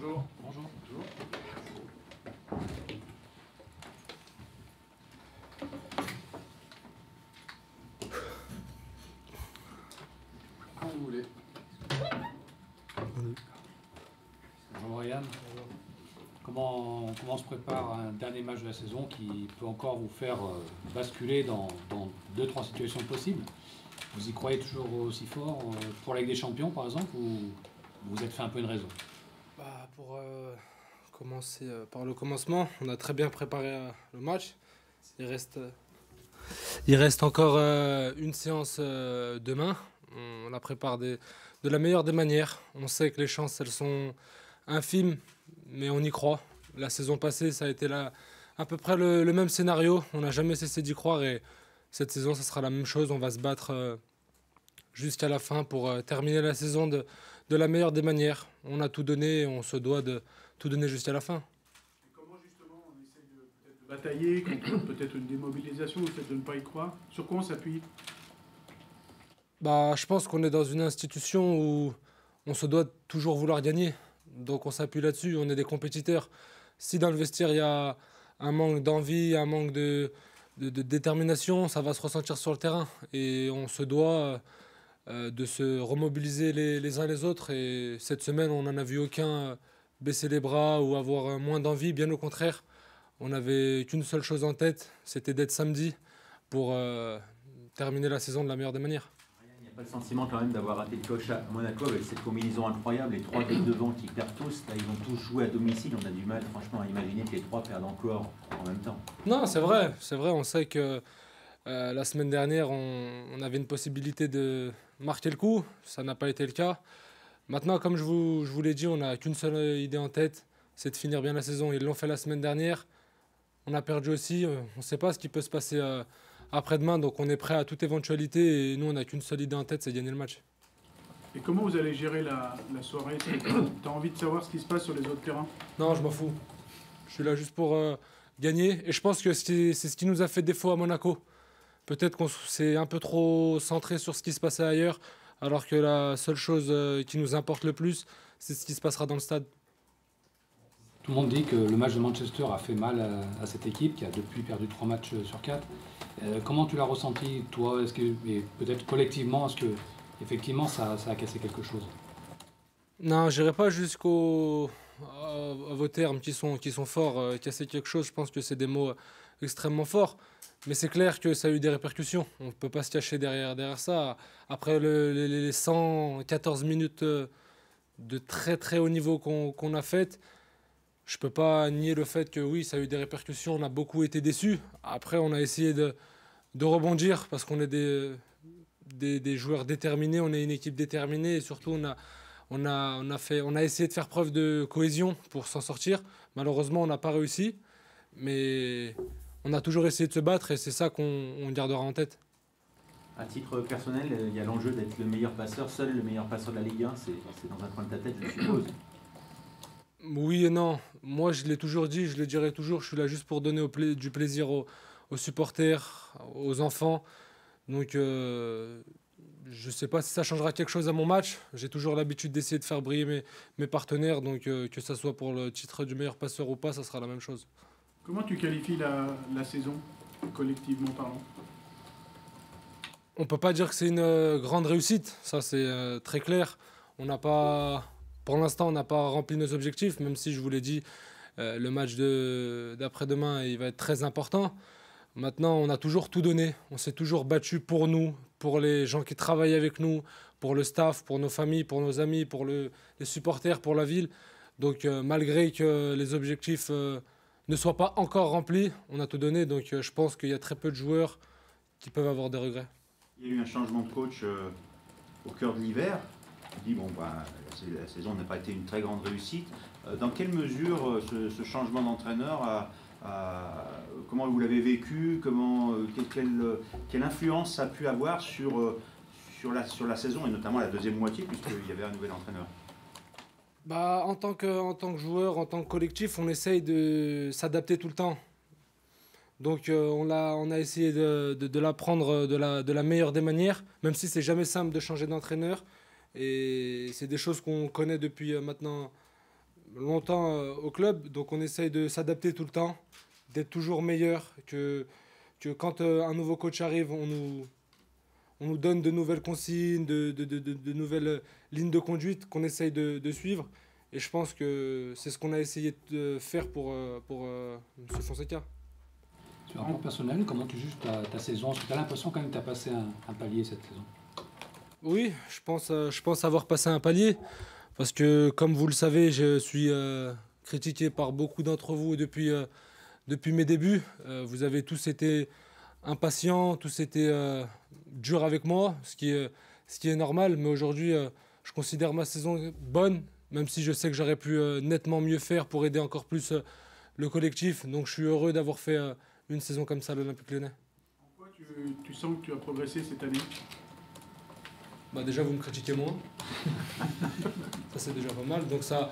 Bonjour. Bonjour. Bonjour. Quand vous voulez. Bonjour Ryan. Comment se prépare un dernier match de la saison qui peut encore vous faire basculer dans 2-3 situations possibles? Vous y croyez toujours aussi fort pour la Ligue des Champions par exemple, ou vous vous êtes fait un peu une raison? Pour commencer par le commencement, on a très bien préparé le match. Il reste encore une séance demain. On la prépare de la meilleure des manières. On sait que les chances, elles sont infimes, mais on y croit. La saison passée, ça a été à peu près le même scénario. On n'a jamais cessé d'y croire et cette saison, ça sera la même chose. On va se battre jusqu'à la fin pour terminer la saison de la meilleure des manières. On a tout donné et on se doit de tout donner jusqu'à la fin. Et comment justement on essaie de batailler contre peut-être une démobilisation, le fait de ne pas y croire? Sur quoi on s'appuie? Je pense qu'on est dans une institution où on se doit toujours vouloir gagner. Donc on s'appuie là-dessus, on est des compétiteurs. Si dans le vestiaire il y a un manque d'envie, un manque de détermination, ça va se ressentir sur le terrain. Et on se doit de se remobiliser les uns les autres. Et cette semaine, on n'en a vu aucun baisser les bras ou avoir moins d'envie. Bien au contraire, on n'avait qu'une seule chose en tête, c'était d'être samedi pour terminer la saison de la meilleure des manières. Il n'y a pas le sentiment quand même d'avoir raté le coche à Monaco avec cette combinaison incroyable, les trois têtes devant qui perdent tous, là ils vont tous jouer à domicile, on a du mal franchement à imaginer que les trois perdent encore en même temps. Non, c'est vrai, on sait que la semaine dernière on avait une possibilité de marquer le coup, ça n'a pas été le cas. Maintenant, comme je vous l'ai dit, on n'a qu'une seule idée en tête, c'est de finir bien la saison. Ils l'ont fait la semaine dernière, on a perdu aussi, on ne sait pas ce qui peut se passer après-demain, donc on est prêt à toute éventualité et nous on n'a qu'une seule idée en tête, c'est gagner le match. Et comment vous allez gérer la soirée? T'as envie de savoir ce qui se passe sur les autres terrains? Non, je m'en fous. Je suis là juste pour gagner et je pense que c'est ce qui nous a fait défaut à Monaco. Peut-être qu'on s'est un peu trop centré sur ce qui se passait ailleurs, alors que la seule chose qui nous importe le plus, c'est ce qui se passera dans le stade. Tout le monde dit que le match de Manchester a fait mal à cette équipe qui a depuis perdu 3 matchs sur 4. Comment tu l'as ressenti, toi, et peut-être collectivement, est-ce que effectivement ça a cassé quelque chose? Non, j'irai pas jusqu'au à vos termes qui sont forts. Casser quelque chose, je pense que c'est des mots extrêmement forts. Mais c'est clair que ça a eu des répercussions. On ne peut pas se cacher derrière ça. Après les 114 minutes de très très haut niveau qu'on a faites, je ne peux pas nier le fait que oui, ça a eu des répercussions. On a beaucoup été déçus. Après, on a essayé de rebondir parce qu'on est des joueurs déterminés, on est une équipe déterminée et surtout on a essayé de faire preuve de cohésion pour s'en sortir. Malheureusement, on n'a pas réussi, mais on a toujours essayé de se battre et c'est ça qu'on gardera en tête. À titre personnel, il y a l'enjeu d'être le meilleur passeur, seul le meilleur passeur de la Ligue 1, c'est dans un coin de ta tête, je suppose. Oui et non. Moi, je l'ai toujours dit, je le dirai toujours, je suis là juste pour donner du plaisir aux supporters, aux enfants. Donc, je ne sais pas si ça changera quelque chose à mon match. J'ai toujours l'habitude d'essayer de faire briller mes partenaires. Donc, que ce soit pour le titre du meilleur passeur ou pas, ça sera la même chose. Comment tu qualifies la saison, collectivement parlant? On ne peut pas dire que c'est une grande réussite. Ça, c'est très clair. Pour l'instant, on n'a pas rempli nos objectifs, même si je vous l'ai dit, le match d'après-demain, il va être très important. Maintenant, on a toujours tout donné. On s'est toujours battu pour nous, pour les gens qui travaillent avec nous, pour le staff, pour nos familles, pour nos amis, pour les supporters, pour la ville. Donc, malgré que les objectifs ne soient pas encore remplis, on a tout donné. Donc, je pense qu'il y a très peu de joueurs qui peuvent avoir des regrets. Il y a eu un changement de coach au cœur de l'hiver. On dit, la saison n'a pas été une très grande réussite. Dans quelle mesure ce changement d'entraîneur comment vous l'avez vécu, quelle influence ça a pu avoir sur la saison et notamment la deuxième moitié puisqu'il y avait un nouvel entraîneur? En tant que joueur, en tant que collectif, on essaye de s'adapter tout le temps. Donc on a essayé de l'apprendre de la meilleure des manières, même si c'est jamais simple de changer d'entraîneur. Et c'est des choses qu'on connaît depuis maintenant longtemps au club, donc on essaye de s'adapter tout le temps, d'être toujours meilleur, que quand un nouveau coach arrive, on nous donne de nouvelles consignes, de nouvelles lignes de conduite qu'on essaye de suivre. Et je pense que c'est ce qu'on a essayé de faire pour M. Fonseca. Sur un plan personnel, comment tu juges ta saison? Est-ce que tu as l'impression quand même que tu as passé un palier cette saison? Oui, je pense avoir passé un palier. Parce que, comme vous le savez, je suis critiqué par beaucoup d'entre vous depuis mes débuts. Vous avez tous été impatients, tous été durs avec moi, ce qui est normal. Mais aujourd'hui, je considère ma saison bonne, même si je sais que j'aurais pu nettement mieux faire pour aider encore plus le collectif. Donc je suis heureux d'avoir fait une saison comme ça à l'Olympique Lyonnais. En quoi tu sens que tu as progressé cette année? Bah déjà, vous me critiquez moins. Ça, c'est déjà pas mal. Donc ça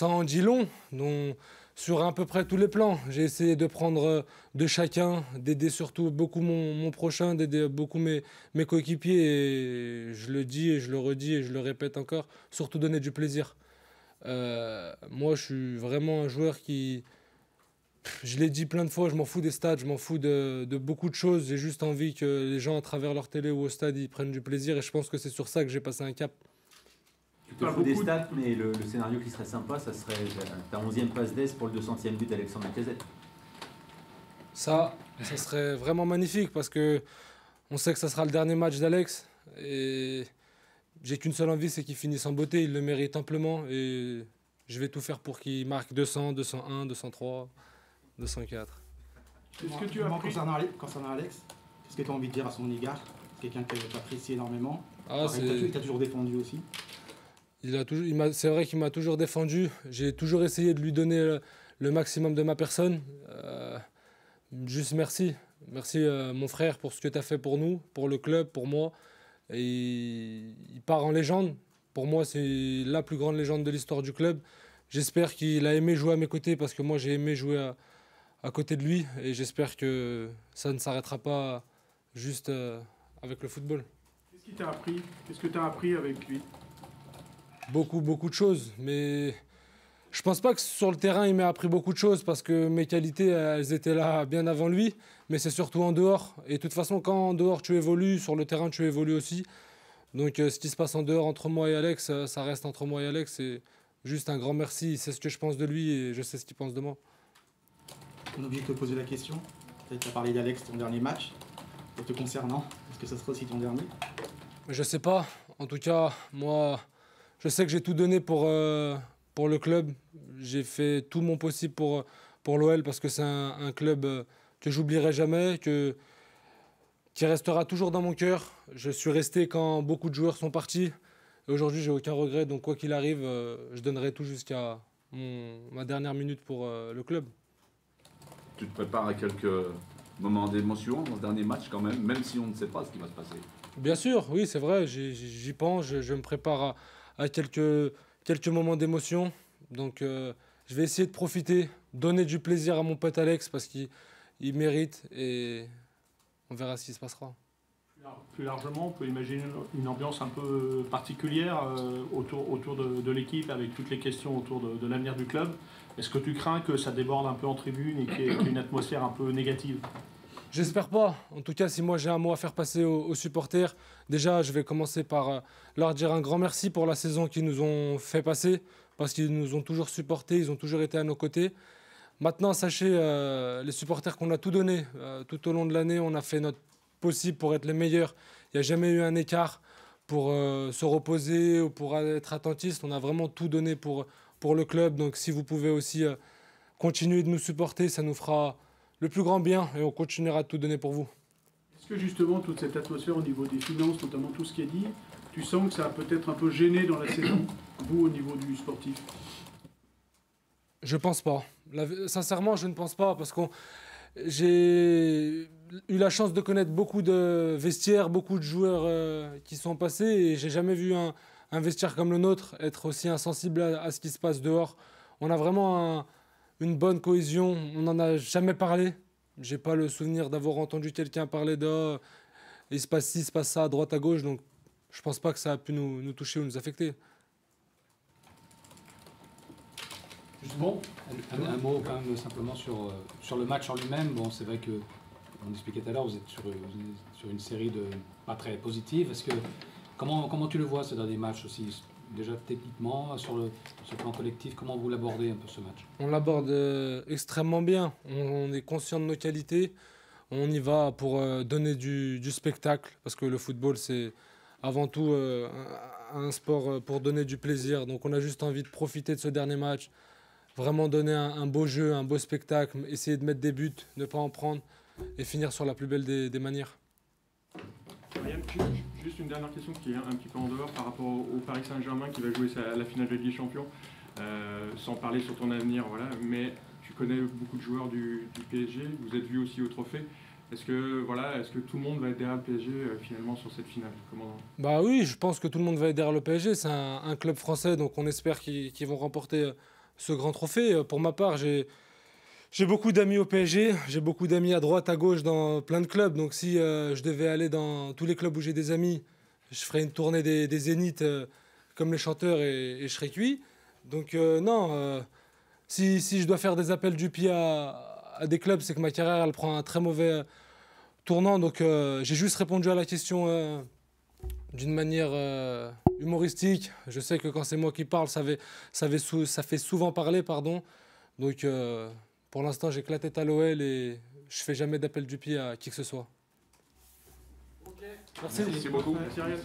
en dit long. Donc, sur à peu près tous les plans. J'ai essayé de prendre de chacun, d'aider surtout beaucoup mon prochain, d'aider beaucoup mes coéquipiers. Et je le dis et je le redis et je le répète encore, surtout donner du plaisir. Moi, je suis vraiment un joueur qui... Je l'ai dit plein de fois, je m'en fous des stades, je m'en fous de beaucoup de choses. J'ai juste envie que les gens, à travers leur télé ou au stade, ils prennent du plaisir. Et je pense que c'est sur ça que j'ai passé un cap. Tu te fous des stats, mais le scénario qui serait sympa, ça serait ta 11e passe d'Est pour le 200e but d'Alexandre Lacazette. Ça serait vraiment magnifique parce que on sait que ça sera le dernier match d'Alex. Et j'ai qu'une seule envie, c'est qu'il finisse en beauté. Il le mérite amplement. Et je vais tout faire pour qu'il marque 200, 201, 203, 204. Est-ce que tu as pris... concernant Alex, qu'est-ce que tu as envie de dire à son égard? C'est quelqu'un que tu apprécies énormément. Il t'a toujours défendu aussi. C'est vrai qu'il m'a toujours défendu. J'ai toujours essayé de lui donner le maximum de ma personne. Juste merci. Merci mon frère pour ce que tu as fait pour nous, pour le club, pour moi. Et il part en légende. Pour moi, c'est la plus grande légende de l'histoire du club. J'espère qu'il a aimé jouer à mes côtés parce que moi, j'ai aimé jouer à côté de lui. Et j'espère que ça ne s'arrêtera pas juste avec le football. Qu'est-ce qu'il t'a appris? Qu'est-ce que tu as appris avec lui? Beaucoup de choses. Mais je pense pas que sur le terrain, il m'a appris beaucoup de choses parce que mes qualités, elles étaient là bien avant lui. Mais c'est surtout en dehors. Et de toute façon, quand en dehors tu évolues, sur le terrain tu évolues aussi. Donc ce qui se passe en dehors entre moi et Alex, ça reste entre moi et Alex. C'est juste un grand merci. C'est ce que je pense de lui et je sais ce qu'il pense de moi. On a oublié de te poser la question. Tu as parlé d'Alex, ton dernier match. Et te concernant, est-ce que ça sera aussi ton dernier? Je sais pas. En tout cas, moi, je sais que j'ai tout donné pour le club. J'ai fait tout mon possible pour l'OL parce que c'est un club que j'oublierai jamais, qui restera toujours dans mon cœur. Je suis resté quand beaucoup de joueurs sont partis. Et aujourd'hui, j'ai aucun regret. Donc quoi qu'il arrive, je donnerai tout jusqu'à ma dernière minute pour le club. Tu te prépares à quelques moments d'émotion dans ce dernier match quand même si on ne sait pas ce qui va se passer. Bien sûr, oui, c'est vrai. J'y pense. Je me prépare à quelques moments d'émotion. Donc je vais essayer de profiter, donner du plaisir à mon pote Alex parce qu'il mérite et on verra ce qui se passera. Plus largement, on peut imaginer une ambiance un peu particulière autour de l'équipe avec toutes les questions autour de l'avenir du club. Est-ce que tu crains que ça déborde un peu en tribune et qu'il y ait une atmosphère un peu négative? J'espère pas. En tout cas, si moi j'ai un mot à faire passer aux supporters, déjà je vais commencer par leur dire un grand merci pour la saison qu'ils nous ont fait passer parce qu'ils nous ont toujours supportés, ils ont toujours été à nos côtés. Maintenant, sachez, les supporters, qu'on a tout donné. Tout au long de l'année, on a fait notre possible pour être les meilleurs. Il n'y a jamais eu un écart pour se reposer ou pour être attentiste. On a vraiment tout donné pour le club. Donc si vous pouvez aussi continuer de nous supporter, ça nous fera le plus grand bien et on continuera de tout donner pour vous. Est-ce que justement toute cette atmosphère au niveau des finances, notamment tout ce qui est dit, tu sens que ça a peut-être un peu gêné dans la saison, vous au niveau du sportif? Je pense pas. Sincèrement, je ne pense pas parce que j'ai eu la chance de connaître beaucoup de vestiaires, beaucoup de joueurs qui sont passés et j'ai jamais vu un vestiaire comme le nôtre être aussi insensible à ce qui se passe dehors. On a vraiment une bonne cohésion, on n'en a jamais parlé. J'ai pas le souvenir d'avoir entendu quelqu'un parler de il se passe ci, il se passe ça à droite, à gauche, donc je pense pas que ça a pu nous toucher ou nous affecter. Bon, un mot quand même simplement sur le match en lui-même. Bon, c'est vrai que, on expliquait tout à l'heure, vous êtes sur une série de pas très positive. Comment tu le vois ce dernier match aussi? Déjà techniquement, sur le plan collectif, comment vous l'abordez un peu ce match? On l'aborde extrêmement bien. On est conscient de nos qualités. On y va pour donner du spectacle, parce que le football, c'est avant tout un sport pour donner du plaisir. Donc on a juste envie de profiter de ce dernier match, vraiment donner un beau jeu, un beau spectacle, essayer de mettre des buts, ne pas en prendre et finir sur la plus belle des manières. Ryan, juste une dernière question qui est un petit peu en dehors par rapport au Paris Saint-Germain qui va jouer la finale de Ligue des Champions, sans parler sur ton avenir, voilà, mais tu connais beaucoup de joueurs du PSG, vous êtes vu aussi au trophée. Est-ce que tout le monde va être derrière le PSG finalement sur cette finale? Bah oui, je pense que tout le monde va être derrière le PSG. C'est un club français, donc on espère qu'ils vont remporter ce grand trophée. Pour ma part, j'ai beaucoup d'amis au PSG, j'ai beaucoup d'amis à droite, à gauche, dans plein de clubs. Donc si je devais aller dans tous les clubs où j'ai des amis, je ferais une tournée des zéniths comme les chanteurs et je serais cuit. Donc non, si je dois faire des appels du pied à des clubs, c'est que ma carrière elle prend un très mauvais tournant. Donc j'ai juste répondu à la question d'une manière humoristique. Je sais que quand c'est moi qui parle, ça fait souvent parler, pardon. Donc pour l'instant, j'éclate la tête à l'OL et je fais jamais d'appel du pied à qui que ce soit. Merci beaucoup. Merci.